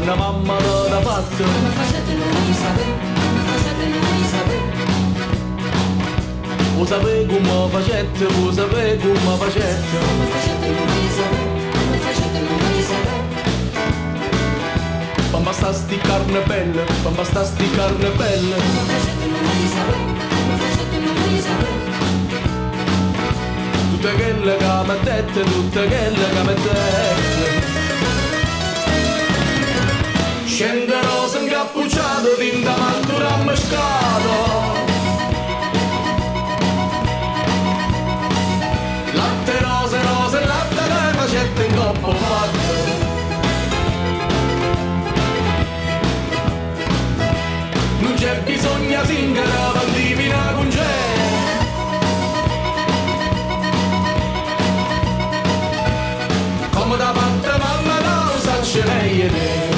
quando mamma l'ha fatto. Come facete non sapere, come facete non sapere. Lo sapete come facete, lo sapete come facete. Come facete non sapere, come facete non sapere. Bamba sta sti carne belle, bamba sta sti carne belle. Come facete non sapere, come facete non sapere. Tutte quelle che mi dette, tutte quelle che mi dette. Scende rosa incappucciato, tinta mantura a mescato. Latte rose, rose, latte le facette in coppo fatto. Non c'è bisogno singere, pandimina con c'è. Come da fatta mamma non sa ce lei e te.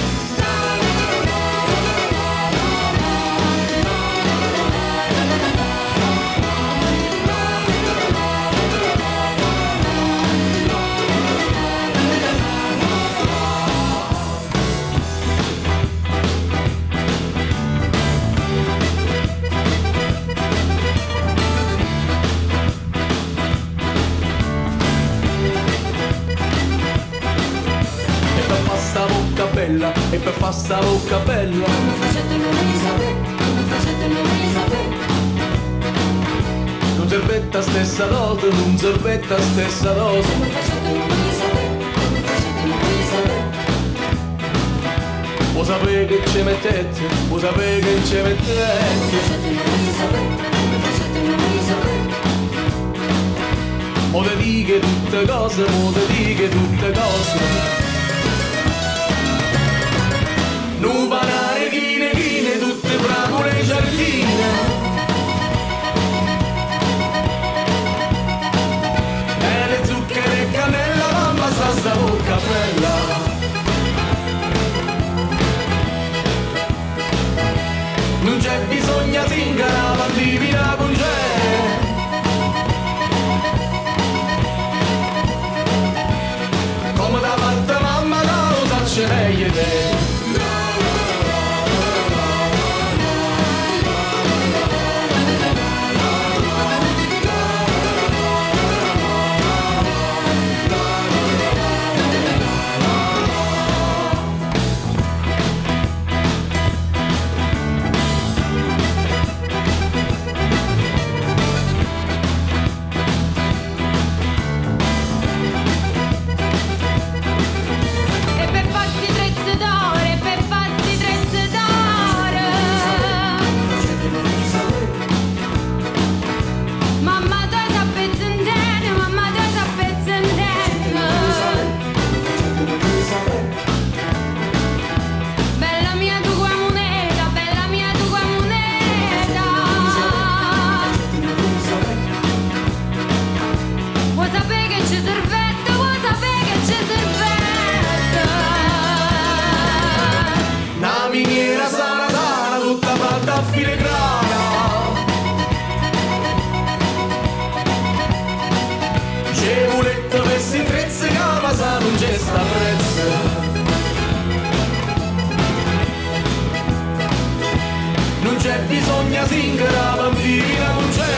E per fa sta bocca bella. Come facete non sapere, come facete non sapere. Non servetta stessa dose, non servetta stessa dose. Come facete non sapere, come facete non sapere. Lo sapete che ci mettete, lo sapete che ci Come mettete. facete non sapere, come facete non sapere. Mo te diche tutte cose, mo te diche tutte cose. Nu banane, chine, chine, tutte fragole e giardine. E le zucchere e cannella, mamma sta bocca bella. Non c'è bisogno singere, la pandemia con c'è. Come da fatta mamma, da lo sa ce lei e te. Non c'è sta prezzo. Non c'è bisogno singere, la bambina non c'è.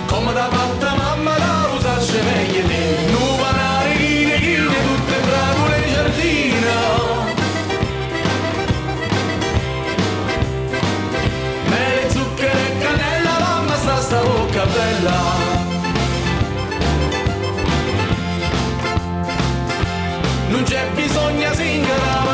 Come da fatta mamma da usarci meglio te. Nu banane, chine, chine, tutte fragole e giardino. Mele, zucchero e cannella, mamma sta bocca bella. Non c'è bisogno singere.